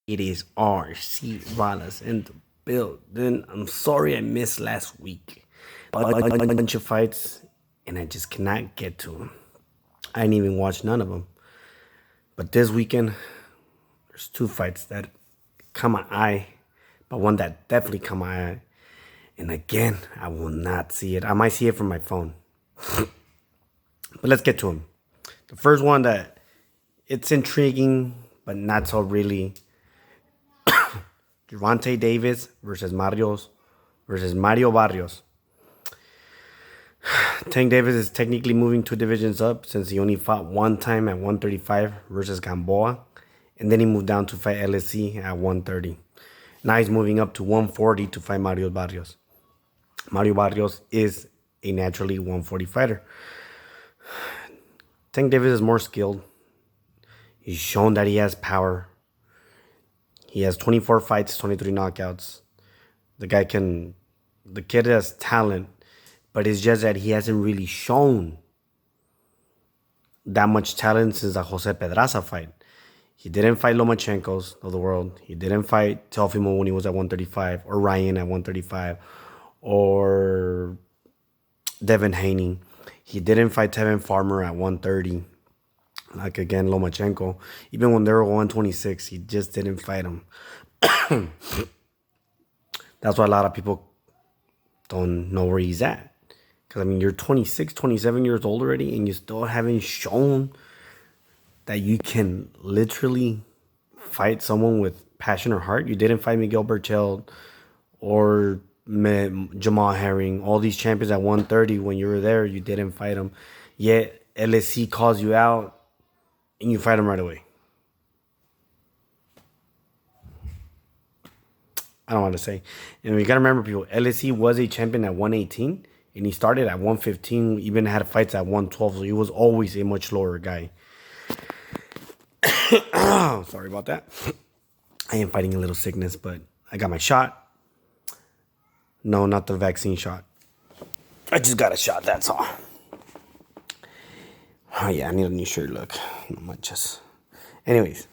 It is RC Wallace in the building. I'm sorry I missed last week. A bunch of fights, and I just cannot get to them. I didn't even watch none of them. But this weekend, there's two fights that caught my eye, but one that definitely caught my eye. And again, I will not see it. I might see it from my phone. But let's get to them. The first one that it's intriguing, but not so really. Gervonta Davis versus Mario Barrios. Tank Davis is technically moving two divisions up since he only fought one time at 135 versus Gamboa. And then he moved down to fight LSC at 130. Now he's moving up to 140 to fight Mario Barrios. Mario Barrios is a naturally 140 fighter. Tank Davis is more skilled. He's shown that he has power. He has 24 fights, 23 knockouts. The kid has talent, but it's just that he hasn't really shown that much talent since the Jose Pedraza fight. He didn't fight Lomachenko's of the world. He didn't fight Teofimo when he was at 135, or Ryan at 135, or Devin Haney. He didn't fight Tevin Farmer at 130. Like again, Lomachenko. Even when they were 126, he just didn't fight him. That's why a lot of people don't know where he's at. Because, I mean, you're 26, 27 years old already, and you still haven't shown that you can literally fight someone with passion or heart. You didn't fight Miguel Berchelt or Jamal Herring. All these champions at 130, when you were there, you didn't fight them. Yet LSC calls you out, and you fight him right away. I don't want to say. And you got to remember, people, LSC was a champion at 118, and he started at 115, even had fights at 112, so he was always a much lower guy. Sorry about that. I am fighting a little sickness, but I got my shot. No, not the vaccine shot. I just got a shot, that's all. Oh, yeah, I need a new shirt, look. Not much just... Anyways.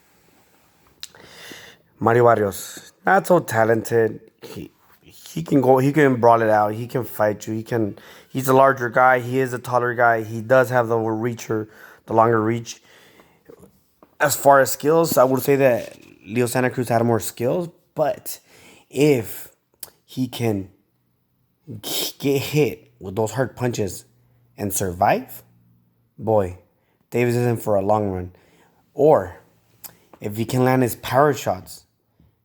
Mario Barrios, not so talented. He can brawl it out. He can fight you. He's a larger guy. He is a taller guy. He does have the longer reach. As far as skills, I would say that Leo Santa Cruz had more skills, but if he can get hit with those hard punches and survive, boy, Davis isn't for a long run. Or if he can land his power shots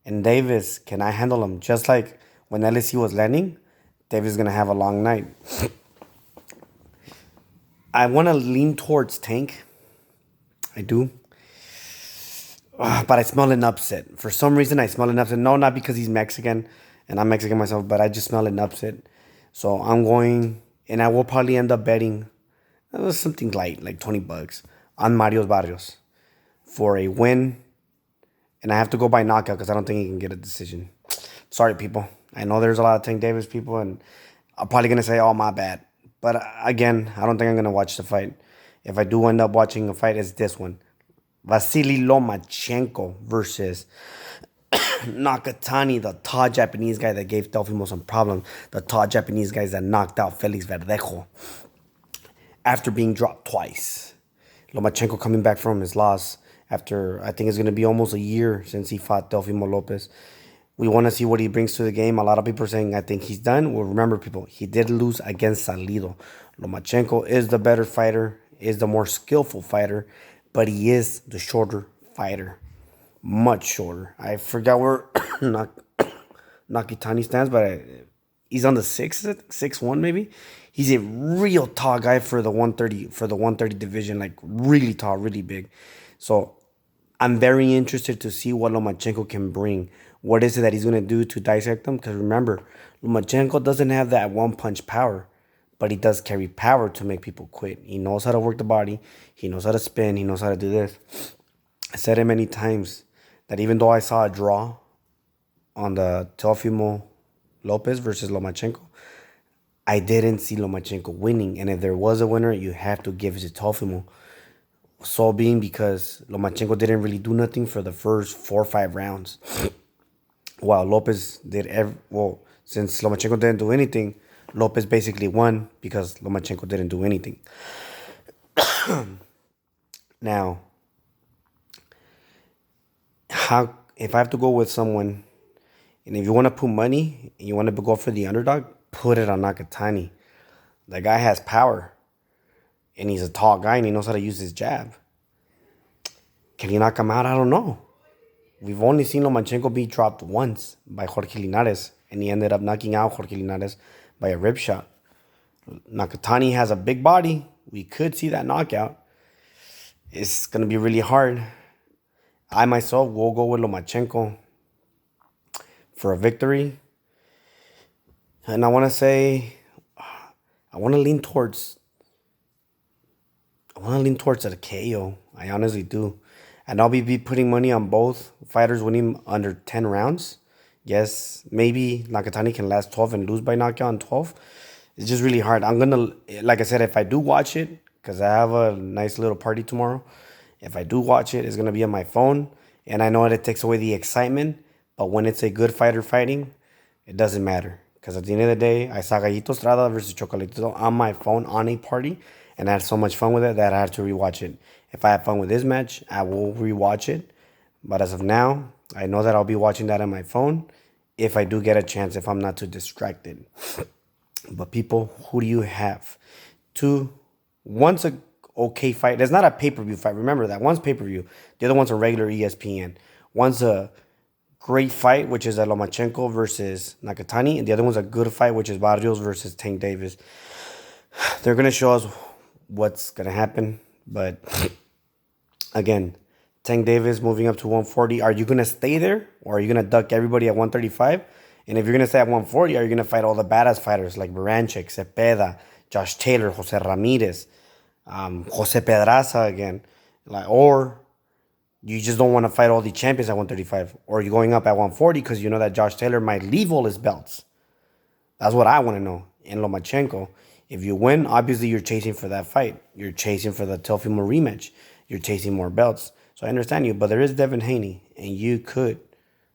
and Davis cannot handle them, just like when LSC was landing, Davis is going to have a long night. I want to lean towards Tank. I do. But I smell an upset. For some reason, I smell an upset. No, not because he's Mexican, and I'm Mexican myself, but I just smell an upset. So I'm going, and I will probably end up betting something light, like $20, on Mario Barrios for a win. And I have to go by knockout because I don't think he can get a decision. Sorry, people. I know there's a lot of Tank Davis people, and I'm probably going to say, oh, my bad. But again, I don't think I'm going to watch the fight. If I do end up watching a fight, it's this one. Vasily Lomachenko versus Nakatani, the tall Japanese guy that gave Teofimo some problems. The tall Japanese guys that knocked out Felix Verdejo after being dropped twice. Lomachenko coming back from his loss after, I think it's going to be almost a year since he fought Teofimo Lopez. We want to see what he brings to the game. A lot of people are saying, I think he's done. Well, remember, people, he did lose against Salido. Lomachenko is the better fighter, is the more skillful fighter, but he is the shorter fighter. Much shorter. I forgot where Nakatani stands, but he's on the 6'1" maybe. He's a real tall guy for the 130 division, like really tall, really big. So I'm very interested to see what Lomachenko can bring. What is it that he's going to do to dissect him? Because remember, Lomachenko doesn't have that one-punch power, but he does carry power to make people quit. He knows how to work the body. He knows how to spin. He knows how to do this. I said it many times that even though I saw a draw on the Teofimo Lopez versus Lomachenko, I didn't see Lomachenko winning. And if there was a winner, you have to give it to Teofimo. So being because Lomachenko didn't really do nothing for the first 4 or 5 rounds. While Lopez did since Lomachenko didn't do anything, Lopez basically won because Lomachenko didn't do anything. Now, how if I have to go with someone, and if you want to put money and you want to go for the underdog, put it on Nakatani. That guy has power, and he's a tall guy, and he knows how to use his jab. Can he knock him out? I don't know. We've only seen Lomachenko be dropped once by Jorge Linares, and he ended up knocking out Jorge Linares by a rib shot. Nakatani has a big body. We could see that knockout. It's going to be really hard. I myself will go with Lomachenko for a victory. And I want to say, I want to lean towards a KO. I honestly do. And I'll be putting money on both fighters winning under 10 rounds. Yes, maybe Nakatani can last 12 and lose by knockout in 12. It's just really hard. I'm going to, like I said, if I do watch it, because I have a nice little party tomorrow, if I do watch it, it's going to be on my phone. And I know that it takes away the excitement. But when it's a good fighter fighting, it doesn't matter. Because at the end of the day, I saw Gallito Estrada versus Chocolatito on my phone on a party. And I had so much fun with it that I had to rewatch it. If I have fun with this match, I will rewatch it. But as of now, I know that I'll be watching that on my phone if I do get a chance, if I'm not too distracted. But people, who do you have? One's a okay fight. There's not a pay-per-view fight. Remember that. One's pay-per-view. The other one's a regular ESPN. One's a great fight, which is a Lomachenko versus Nakatani. And the other one's a good fight, which is Barrios versus Tank Davis. They're going to show us what's going to happen. But again, Tank Davis moving up to 140. Are you going to stay there? Or are you going to duck everybody at 135? And if you're going to stay at 140, are you going to fight all the badass fighters like Baranchik, Cepeda, Josh Taylor, Jose Ramirez, Jose Pedraza again? Or you just don't want to fight all the champions at 135? Or you're going up at 140 because you know that Josh Taylor might leave all his belts? That's what I want to know. And Lomachenko, if you win, obviously you're chasing for that fight. You're chasing for the Teofimo rematch. You're chasing more belts. So I understand you, but there is Devin Haney, and you could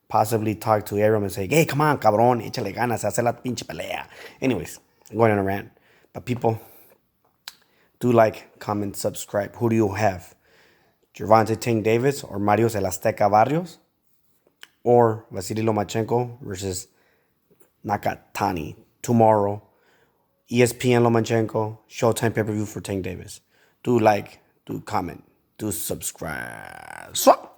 possibly talk to Aram and say, hey, come on, cabrón, échale ganas, hace la pinche pelea. Anyways, I'm going on a rant. But people, do like, comment, subscribe. Who do you have? Gervonta Tank Davis or Marios El Azteca Barrios? Or Vasily Lomachenko versus Nakatani tomorrow? ESPN Lomachenko, Showtime pay-per-view for Tank Davis. Do like, do comment, do subscribe. Swap!